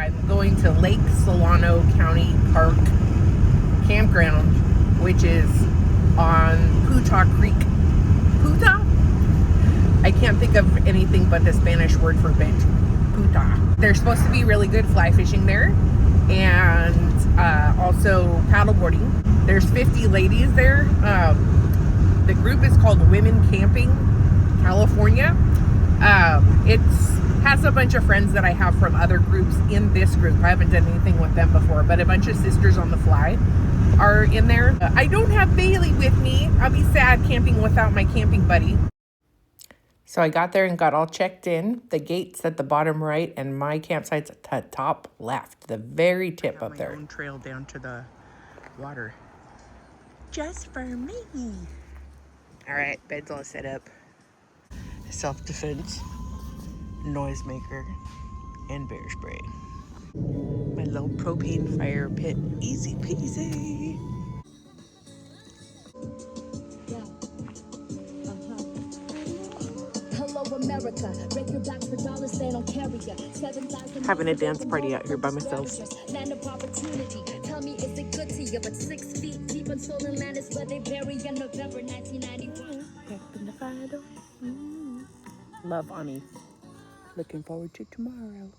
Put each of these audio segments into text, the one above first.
I'm going to Lake Solano County Park Campground, which is on Putah Creek. Putah? I can't think of anything but the Spanish word for bit. Putah. There's supposed to be really good fly fishing there, and also paddleboarding. There's 50 ladies there. The group is called Women Camping California. It has a bunch of friends that I have from other groups in this group. I haven't done anything with them before, but a bunch of sisters on the fly are in there. I don't have Bailey with me. I'll be sad camping without my camping buddy. So I got there and got all checked in. The gate's at the bottom right, and my campsite's at the top left, the very tip up there. I have my own trail down to the water, just for me. All right, bed's all set up. Self-defense, noisemaker, and bear spray. My little propane fire pit, easy peasy. America, break your backs for dollars, they don't carry ya. 7,000 having a dance party out here by myself. Land of opportunity. Tell me, is it good to you? But 6 feet deep in stolen land is where they bury in November 1991. Love, Ani. Looking forward to tomorrow.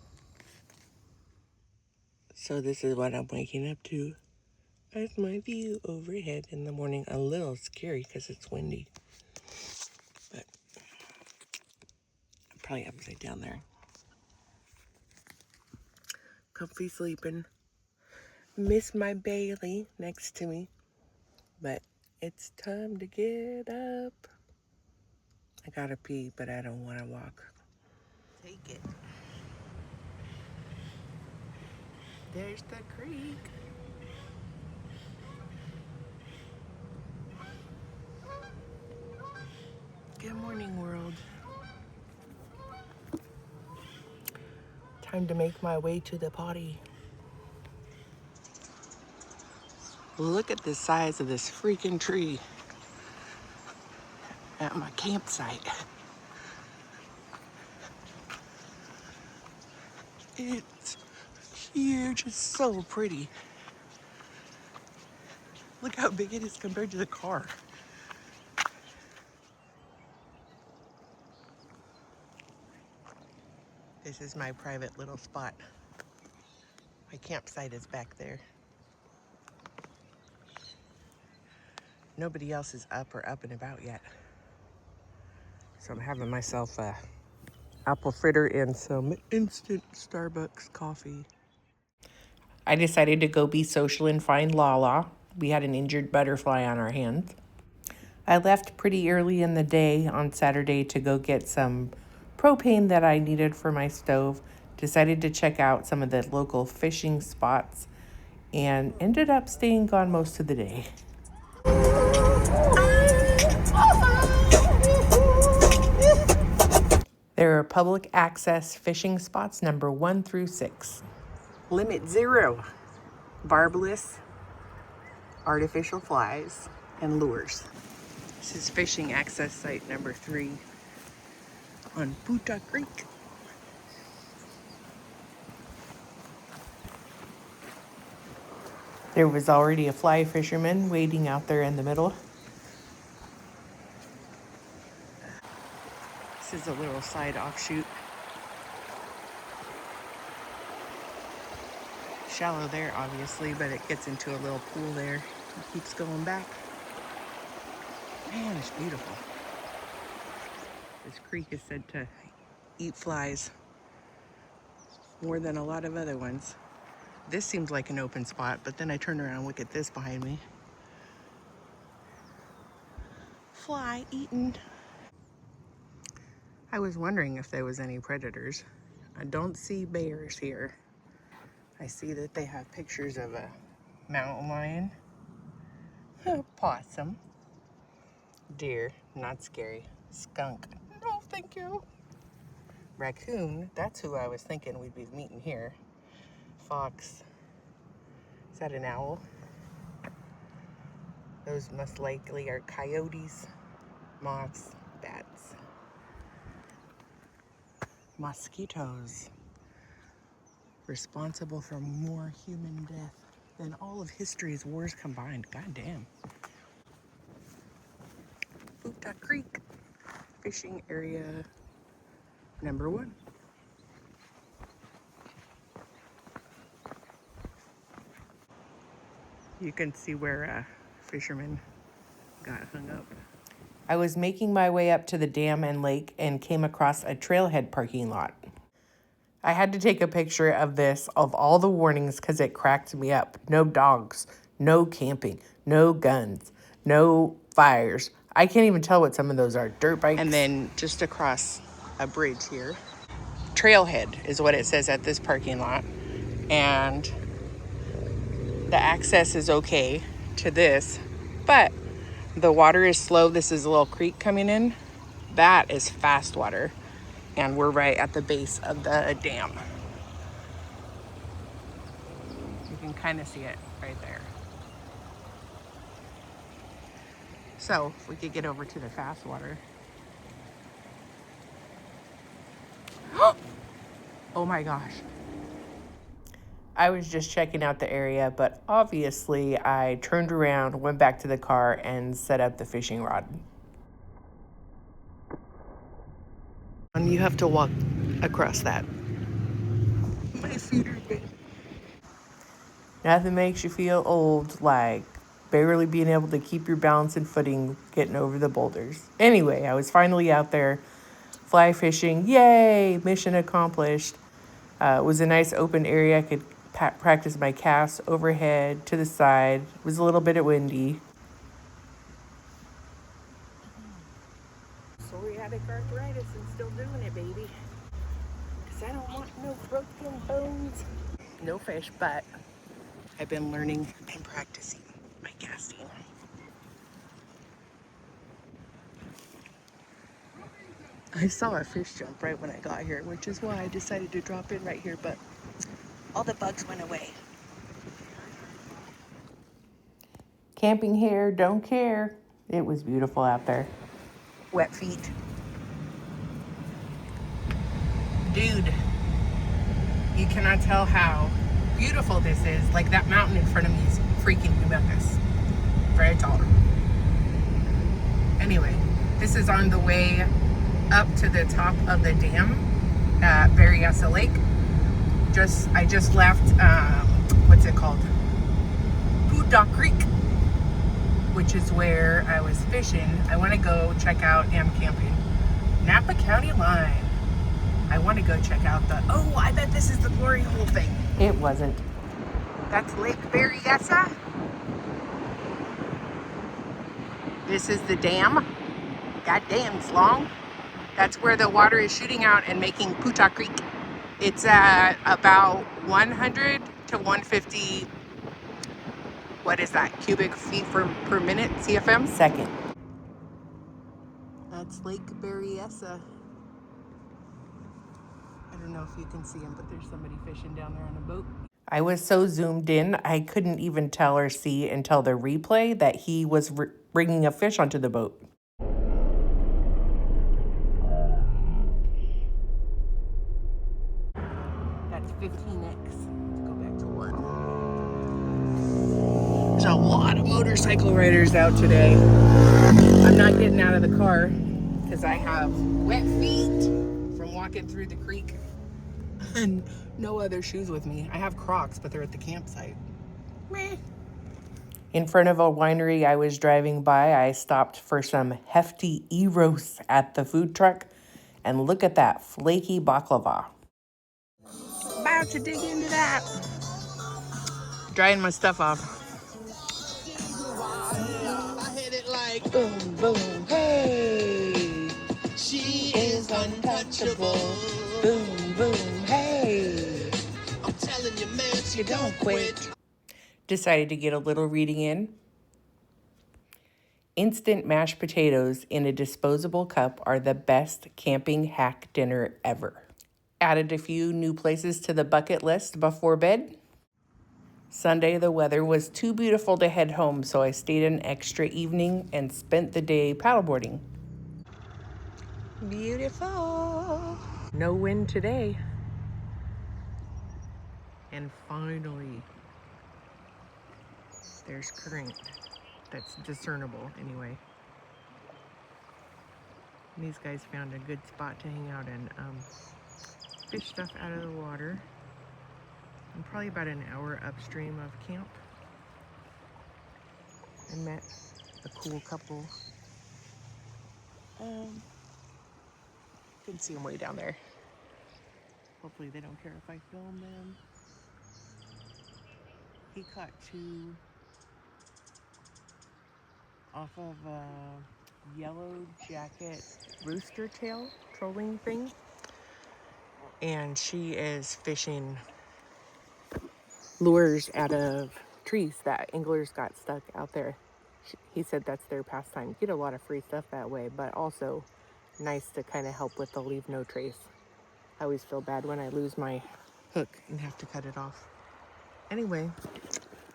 So this is what I'm waking up to. That's my view overhead in the morning. A little scary because it's windy. But I'm probably upside down there. Comfy sleeping. Miss my Bailey next to me. But it's time to get up. I gotta pee, but I don't want to walk. Take it. There's the creek. Good morning, world. Time to make my way to the potty. Look at the size of this freaking tree at my campsite. It's huge. It's so pretty. Look how big it is compared to the car. This is my private little spot. My campsite is back there. Nobody else is up or up and about yet. So I'm having myself a apple fritter and some instant Starbucks coffee. I decided to go be social and find Lala. We had an injured butterfly on our hands. I left pretty early in the day on Saturday to go get some propane that I needed for my stove. Decided to check out some of the local fishing spots and ended up staying gone most of the day. There are public access fishing spots number 1 through 6. Limit 0. Barbless, artificial flies, and lures. This is fishing access site number 3 on Putah Creek. There was already a fly fisherman waiting out there in the middle. This is a little side offshoot. Shallow there, obviously, but it gets into a little pool there. It keeps going back. Man, it's beautiful. This creek is said to eat flies more than a lot of other ones. This seems like an open spot, but then I turn around and look at this behind me. Fly eaten. I was wondering if there was any predators. I don't see bears here. I see that they have pictures of a mountain lion, a possum, deer, not scary, skunk, no thank you, raccoon, that's who I was thinking we'd be meeting here, fox, is that an owl? Those most likely are coyotes, moths, bats, mosquitoes. responsible for more human death than all of history's wars combined. God damn. Putah Creek, fishing area number 1. You can see where a fisherman got hung up. I was making my way up to the dam and lake and came across a trailhead parking lot. I had to take a picture of this, of all the warnings, because it cracked me up. No dogs, no camping, no guns, no fires. I can't even tell what some of those are. Dirt bikes. And then just across a bridge here, trailhead is what it says at this parking lot. And the access is okay to this, but the water is slow. This is a little creek coming in. That is fast water. And we're right at the base of the dam. You can kind of see it right there. So if we could get over to the fast water. Oh my gosh. I was just checking out the area, but obviously I turned around, went back to the car, and set up the fishing rod. And you have to walk across that. My feet are big. Nothing makes you feel old like barely being able to keep your balance and footing getting over the boulders. Anyway, I was finally out there fly fishing. Yay! Mission accomplished. It was a nice open area. I could practice my casts overhead, to the side. It was a little bit windy. Psoriatic arthritis and still doing it, baby. Because I don't want no broken bones. No fish, but I've been learning and practicing my casting. I saw a fish jump right when I got here, which is why I decided to drop in right here, but all the bugs went away. Camping here, don't care. It was beautiful out there. Wet feet. Dude, you cannot tell how beautiful this is. Like, that mountain in front of me is freaking humongous. Very tall. Anyway, this is on the way up to the top of the dam at Berryessa Lake. I just left, what's it called? Putah Creek, which is where I was fishing. I want to go check out and camping. Napa County line. I want to go check out I bet this is the glory hole thing. It wasn't. That's Lake Berryessa. This is the dam. God damn, it's long. That's where the water is shooting out and making Putah Creek. It's at about 100 to 150, what is that, cubic feet per minute, CFM? Second. That's Lake Berryessa. I don't know if you can see him, but there's somebody fishing down there on a boat. I was so zoomed in, I couldn't even tell or see until the replay that he was bringing a fish onto the boat. That's 15x. Let's go back to 1. There's a lot of motorcycle riders out today. I'm not getting out of the car because I have wet feet from walking through the creek and no other shoes with me. I have Crocs, but they're at the campsite. Meh. In front of a winery I was driving by, I stopped for some hefty gyros at the food truck. And look at that flaky baklava. About to dig into that. Drying my stuff off. I hit it like boom, boom, hey. She is untouchable. Boom, boom, hey. I'm telling you, man, you don't quit. Decided to get a little reading in. Instant mashed potatoes in a disposable cup are the best camping hack dinner ever. Added a few new places to the bucket list before bed. Sunday, the weather was too beautiful to head home, so I stayed an extra evening and spent the day paddleboarding. Beautiful. No wind today. And finally, there's current that's discernible anyway. And these guys found a good spot to hang out and fish stuff out of the water. I'm probably about an hour upstream of camp. I met a cool couple. You can see them way down there. Hopefully they don't care if I film them. He caught 2 off of a yellow jacket rooster tail trolling thing. And she is fishing lures out of trees that anglers got stuck out there. He said that's their pastime. Get a lot of free stuff that way, but also nice to kind of help with the leave no trace. I always feel bad when I lose my hook and have to cut it off. Anyway,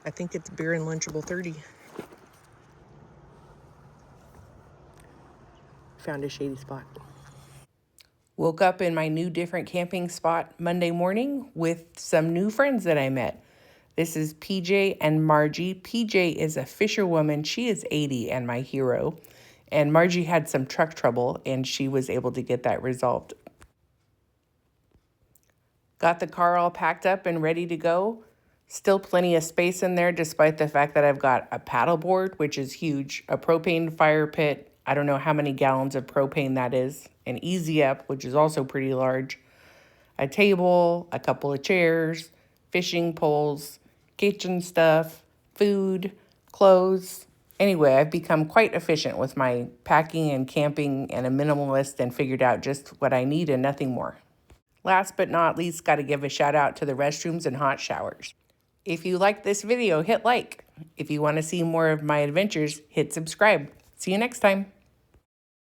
I think it's beer and Lunchable 30. Found a shady spot. Woke up in my new different camping spot Monday morning with some new friends that I met. This is PJ and Margie. PJ is a fisherwoman. She is 80 and my hero. And Margie had some truck trouble and she was able to get that resolved. Got the car all packed up and ready to go. Still plenty of space in there despite the fact that I've got a paddleboard, which is huge, a propane fire pit. I don't know how many gallons of propane that is. An Easy Up, which is also pretty large. A table, a couple of chairs, fishing poles, kitchen stuff, food, clothes. Anyway, I've become quite efficient with my packing and camping and a minimalist and figured out just what I need and nothing more. Last but not least, got to give a shout out to the restrooms and hot showers. If you liked this video, hit like. If you want to see more of my adventures, hit subscribe. See you next time.